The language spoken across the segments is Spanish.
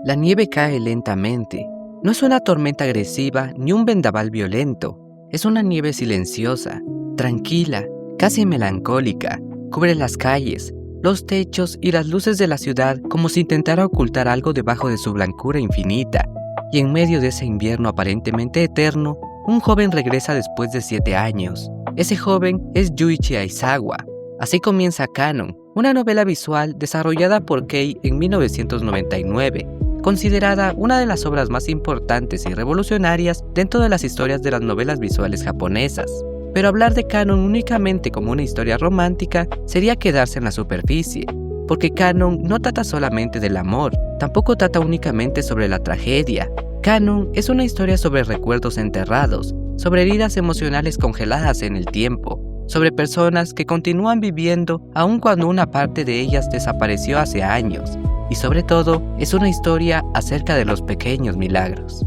La nieve cae lentamente. No es una tormenta agresiva ni un vendaval violento. Es una nieve silenciosa, tranquila, casi melancólica. Cubre las calles, los techos y las luces de la ciudad como si intentara ocultar algo debajo de su blancura infinita. Y en medio de ese invierno aparentemente eterno, un joven regresa después de 7 años. Ese joven es Yuichi Aizawa. Así comienza Kanon, una novela visual desarrollada por Kei en 1999, considerada una de las obras más importantes y revolucionarias dentro de las historias de las novelas visuales japonesas. Pero hablar de Kanon únicamente como una historia romántica sería quedarse en la superficie, porque Kanon no trata solamente del amor, tampoco trata únicamente sobre la tragedia. Kanon es una historia sobre recuerdos enterrados, sobre heridas emocionales congeladas en el tiempo, sobre personas que continúan viviendo aun cuando una parte de ellas desapareció hace años, y sobre todo es una historia acerca de los pequeños milagros.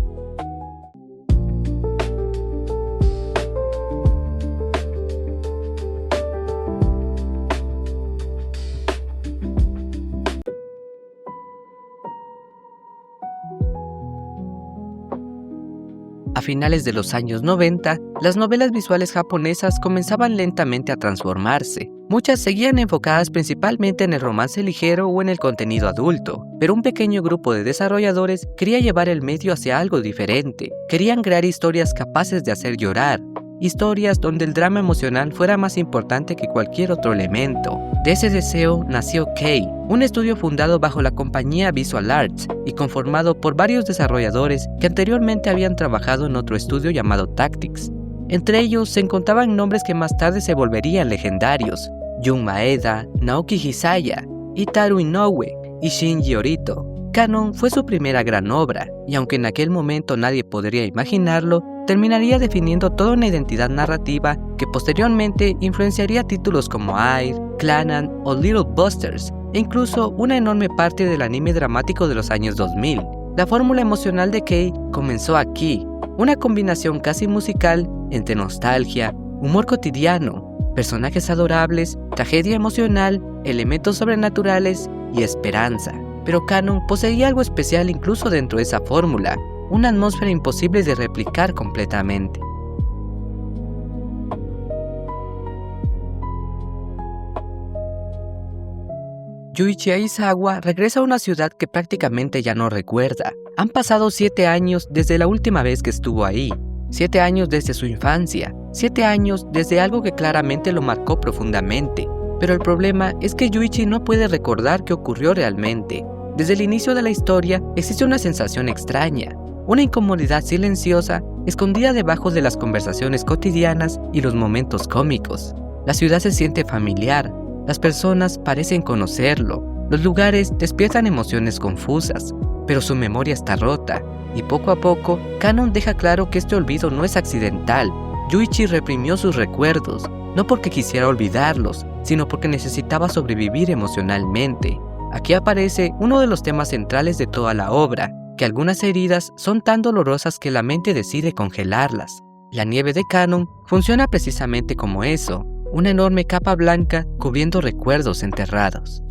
A finales de los años 90, las novelas visuales japonesas comenzaban lentamente a transformarse. Muchas seguían enfocadas principalmente en el romance ligero o en el contenido adulto, pero un pequeño grupo de desarrolladores quería llevar el medio hacia algo diferente. Querían crear historias capaces de hacer llorar, historias donde el drama emocional fuera más importante que cualquier otro elemento. De ese deseo nació Kei, un estudio fundado bajo la compañía Visual Arts y conformado por varios desarrolladores que anteriormente habían trabajado en otro estudio llamado Tactics. Entre ellos se encontraban nombres que más tarde se volverían legendarios: Jun Maeda, Naoki Hisaya, Itaru Inoue y Shinji Orito. Kanon fue su primera gran obra, y aunque en aquel momento nadie podría imaginarlo, terminaría definiendo toda una identidad narrativa que posteriormente influenciaría títulos como Air, Clannad o Little Busters, e incluso una enorme parte del anime dramático de los años 2000. La fórmula emocional de Kei comenzó aquí, una combinación casi musical entre nostalgia, humor cotidiano, personajes adorables, tragedia emocional, elementos sobrenaturales y esperanza. Pero Kanon poseía algo especial incluso dentro de esa fórmula, una atmósfera imposible de replicar completamente. Yuichi Aizawa regresa a una ciudad que prácticamente ya no recuerda. Han pasado 7 años desde la última vez que estuvo ahí, 7 años desde su infancia, 7 años desde algo que claramente lo marcó profundamente. Pero el problema es que Yuichi no puede recordar qué ocurrió realmente. Desde el inicio de la historia existe una sensación extraña, una incomodidad silenciosa escondida debajo de las conversaciones cotidianas y los momentos cómicos. La ciudad se siente familiar, las personas parecen conocerlo, los lugares despiertan emociones confusas, pero su memoria está rota, y poco a poco, Kanon deja claro que este olvido no es accidental. Yuichi reprimió sus recuerdos, no porque quisiera olvidarlos, sino porque necesitaba sobrevivir emocionalmente. Aquí aparece uno de los temas centrales de toda la obra, que algunas heridas son tan dolorosas que la mente decide congelarlas. La nieve de Kanon funciona precisamente como eso, una enorme capa blanca cubriendo recuerdos enterrados.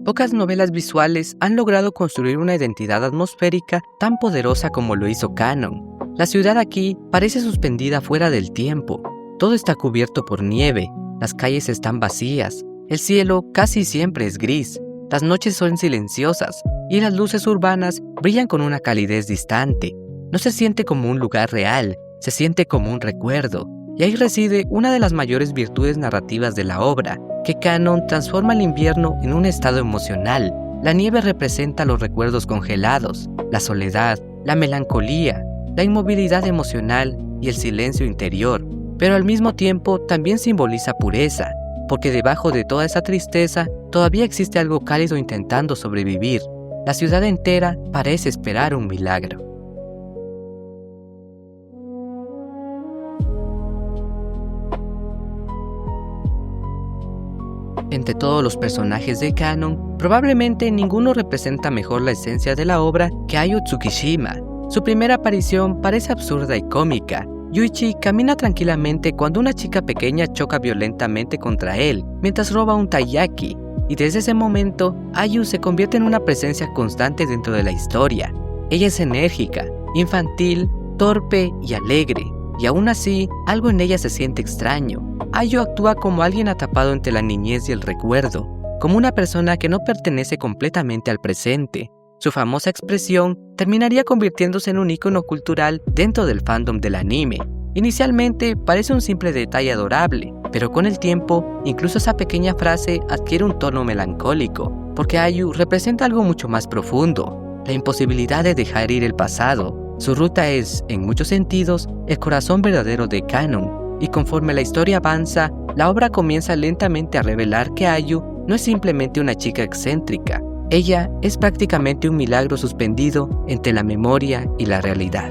Pocas novelas visuales han logrado construir una identidad atmosférica tan poderosa como lo hizo Kanon. La ciudad aquí parece suspendida fuera del tiempo. Todo está cubierto por nieve, las calles están vacías, el cielo casi siempre es gris, las noches son silenciosas y las luces urbanas brillan con una calidez distante. No se siente como un lugar real, se siente como un recuerdo. Y ahí reside una de las mayores virtudes narrativas de la obra, que Kanon transforma el invierno en un estado emocional. La nieve representa los recuerdos congelados, la soledad, la melancolía, la inmovilidad emocional y el silencio interior, pero al mismo tiempo también simboliza pureza, porque debajo de toda esa tristeza todavía existe algo cálido intentando sobrevivir. La ciudad entera parece esperar un milagro. Entre todos los personajes de Kanon, probablemente ninguno representa mejor la esencia de la obra que Ayo Tsukishima. Su primera aparición parece absurda y cómica, Yuichi camina tranquilamente cuando una chica pequeña choca violentamente contra él mientras roba un taiyaki, y desde ese momento, Ayu se convierte en una presencia constante dentro de la historia. Ella es enérgica, infantil, torpe y alegre, y aún así, algo en ella se siente extraño. Ayu actúa como alguien atrapado entre la niñez y el recuerdo, como una persona que no pertenece completamente al presente. Su famosa expresión terminaría convirtiéndose en un ícono cultural dentro del fandom del anime. Inicialmente parece un simple detalle adorable, pero con el tiempo, incluso esa pequeña frase adquiere un tono melancólico, porque Ayu representa algo mucho más profundo, la imposibilidad de dejar ir el pasado. Su ruta es, en muchos sentidos, el corazón verdadero de Kanon, y conforme la historia avanza, la obra comienza lentamente a revelar que Ayu no es simplemente una chica excéntrica. Ella es prácticamente un milagro suspendido entre la memoria y la realidad.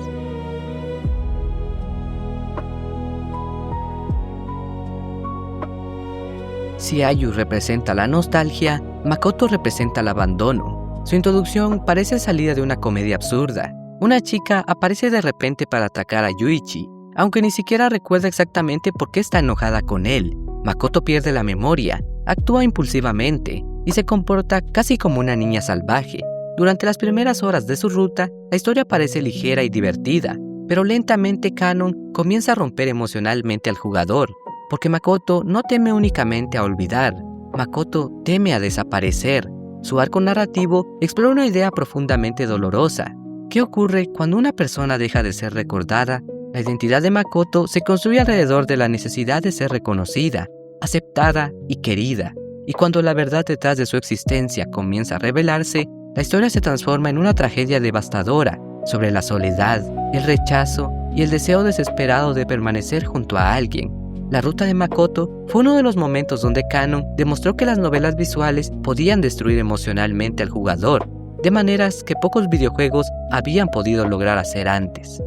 Si Ayu representa la nostalgia, Makoto representa el abandono. Su introducción parece salida de una comedia absurda. Una chica aparece de repente para atacar a Yuichi, aunque ni siquiera recuerda exactamente por qué está enojada con él. Makoto pierde la memoria, actúa impulsivamente y se comporta casi como una niña salvaje. Durante las primeras horas de su ruta, la historia parece ligera y divertida, pero lentamente Kanon comienza a romper emocionalmente al jugador, porque Makoto no teme únicamente a olvidar, Makoto teme a desaparecer. Su arco narrativo explora una idea profundamente dolorosa. ¿Qué ocurre cuando una persona deja de ser recordada? La identidad de Makoto se construye alrededor de la necesidad de ser reconocida, aceptada y querida. Y cuando la verdad detrás de su existencia comienza a revelarse, la historia se transforma en una tragedia devastadora sobre la soledad, el rechazo y el deseo desesperado de permanecer junto a alguien. La ruta de Makoto fue uno de los momentos donde Kanon demostró que las novelas visuales podían destruir emocionalmente al jugador, de maneras que pocos videojuegos habían podido lograr hacer antes.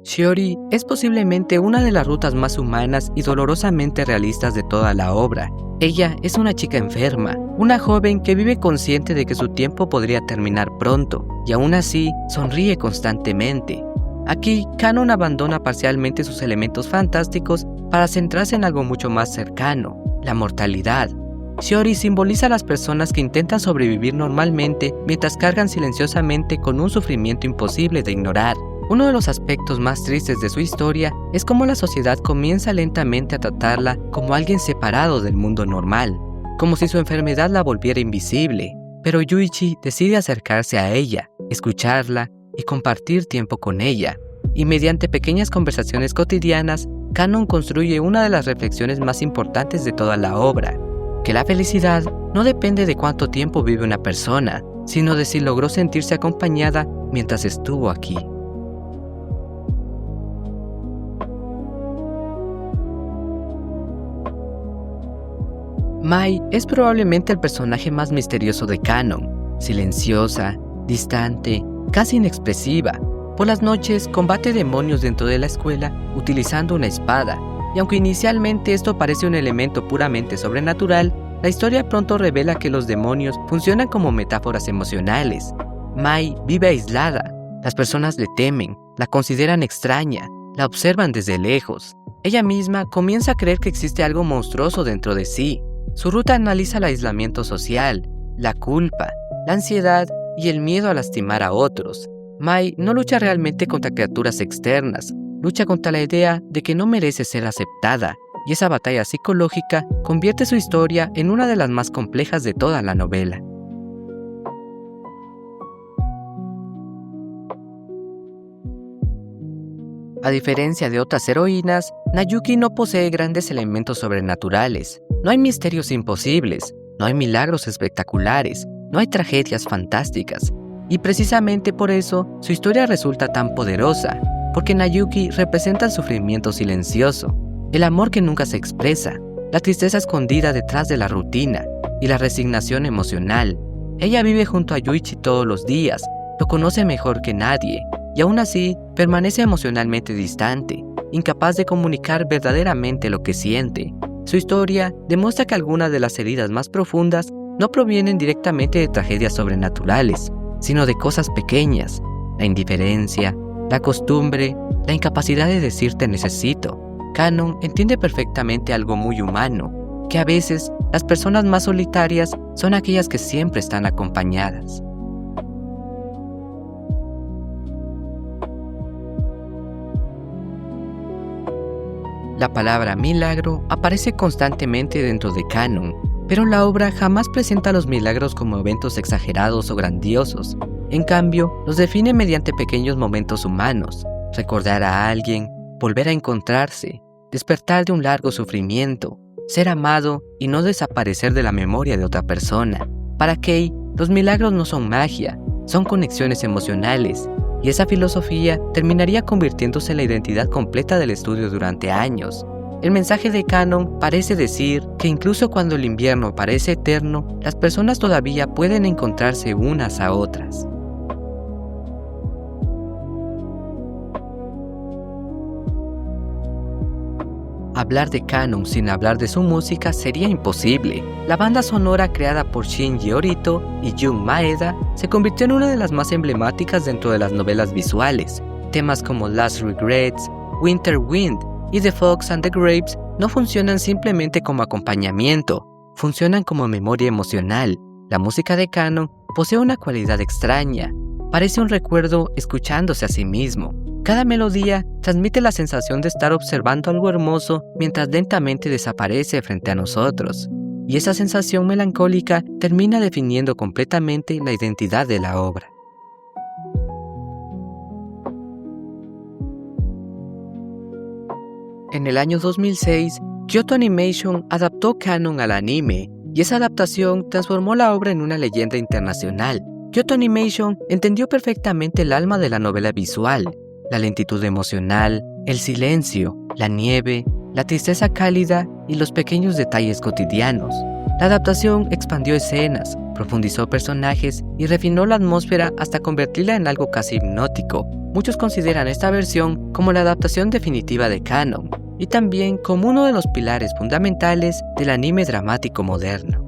Shiori es posiblemente una de las rutas más humanas y dolorosamente realistas de toda la obra. Ella es una chica enferma, una joven que vive consciente de que su tiempo podría terminar pronto, y aún así sonríe constantemente. Aquí, Kanon abandona parcialmente sus elementos fantásticos para centrarse en algo mucho más cercano, la mortalidad. Shiori simboliza a las personas que intentan sobrevivir normalmente mientras cargan silenciosamente con un sufrimiento imposible de ignorar. Uno de los aspectos más tristes de su historia es cómo la sociedad comienza lentamente a tratarla como alguien separado del mundo normal, como si su enfermedad la volviera invisible. Pero Yuichi decide acercarse a ella, escucharla y compartir tiempo con ella. Y mediante pequeñas conversaciones cotidianas, Kanon construye una de las reflexiones más importantes de toda la obra, que la felicidad no depende de cuánto tiempo vive una persona, sino de si logró sentirse acompañada mientras estuvo aquí. Mai es probablemente el personaje más misterioso de Kanon, silenciosa, distante, casi inexpresiva. Por las noches combate demonios dentro de la escuela utilizando una espada, y aunque inicialmente esto parece un elemento puramente sobrenatural, la historia pronto revela que los demonios funcionan como metáforas emocionales. Mai vive aislada, las personas le temen, la consideran extraña, la observan desde lejos. Ella misma comienza a creer que existe algo monstruoso dentro de sí. Su ruta analiza el aislamiento social, la culpa, la ansiedad y el miedo a lastimar a otros. Mai no lucha realmente contra criaturas externas, lucha contra la idea de que no merece ser aceptada, y esa batalla psicológica convierte su historia en una de las más complejas de toda la novela. A diferencia de otras heroínas, Nayuki no posee grandes elementos sobrenaturales. No hay misterios imposibles, no hay milagros espectaculares, no hay tragedias fantásticas. Y precisamente por eso, su historia resulta tan poderosa, porque Nayuki representa el sufrimiento silencioso, el amor que nunca se expresa, la tristeza escondida detrás de la rutina y la resignación emocional. Ella vive junto a Yuichi todos los días, lo conoce mejor que nadie, y aún así permanece emocionalmente distante, incapaz de comunicar verdaderamente lo que siente. Su historia demuestra que algunas de las heridas más profundas no provienen directamente de tragedias sobrenaturales, sino de cosas pequeñas: la indiferencia, la costumbre, la incapacidad de decir te necesito. Cannon entiende perfectamente algo muy humano, que a veces las personas más solitarias son aquellas que siempre están acompañadas. La palabra milagro aparece constantemente dentro de Cannon, pero la obra jamás presenta los milagros como eventos exagerados o grandiosos. En cambio, los define mediante pequeños momentos humanos: recordar a alguien, volver a encontrarse, despertar de un largo sufrimiento, ser amado y no desaparecer de la memoria de otra persona. Para Kay, los milagros no son magia, son conexiones emocionales, y esa filosofía terminaría convirtiéndose en la identidad completa del estudio durante años. El mensaje de Cannon parece decir que incluso cuando el invierno parece eterno, las personas todavía pueden encontrarse unas a otras. Hablar de Cannon sin hablar de su música sería imposible. La banda sonora creada por Shinji Orito y Jun Maeda se convirtió en una de las más emblemáticas dentro de las novelas visuales. Temas como Last Regrets, Winter Wind y The Fox and the Grapes no funcionan simplemente como acompañamiento, funcionan como memoria emocional. La música de Cannon posee una cualidad extraña: parece un recuerdo escuchándose a sí mismo. Cada melodía transmite la sensación de estar observando algo hermoso mientras lentamente desaparece frente a nosotros, y esa sensación melancólica termina definiendo completamente la identidad de la obra. En el año 2006, Kyoto Animation adaptó Cannon al anime, y esa adaptación transformó la obra en una leyenda internacional. Kyoto Animation entendió perfectamente el alma de la novela visual: la lentitud emocional, el silencio, la nieve, la tristeza cálida y los pequeños detalles cotidianos. La adaptación expandió escenas, profundizó personajes y refinó la atmósfera hasta convertirla en algo casi hipnótico. Muchos consideran esta versión como la adaptación definitiva de Cannon, y también como uno de los pilares fundamentales del anime dramático moderno.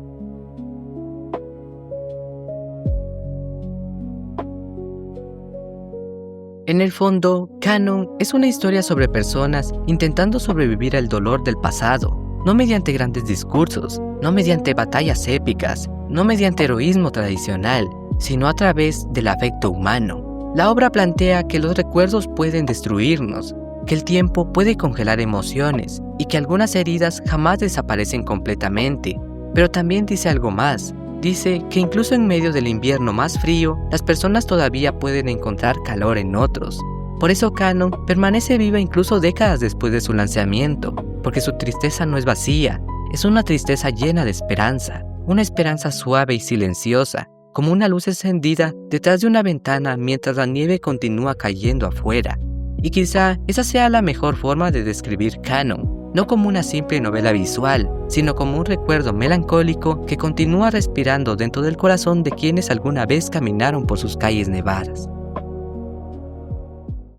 En el fondo, Cannon es una historia sobre personas intentando sobrevivir al dolor del pasado, no mediante grandes discursos, no mediante batallas épicas, no mediante heroísmo tradicional, sino a través del afecto humano. La obra plantea que los recuerdos pueden destruirnos, que el tiempo puede congelar emociones y que algunas heridas jamás desaparecen completamente. Pero también dice algo más. Dice que incluso en medio del invierno más frío, las personas todavía pueden encontrar calor en otros. Por eso Cannon permanece viva incluso décadas después de su lanzamiento, porque su tristeza no es vacía, es una tristeza llena de esperanza, una esperanza suave y silenciosa, como una luz encendida detrás de una ventana mientras la nieve continúa cayendo afuera. Y quizá esa sea la mejor forma de describir Cannon, no como una simple novela visual, sino como un recuerdo melancólico que continúa respirando dentro del corazón de quienes alguna vez caminaron por sus calles nevadas.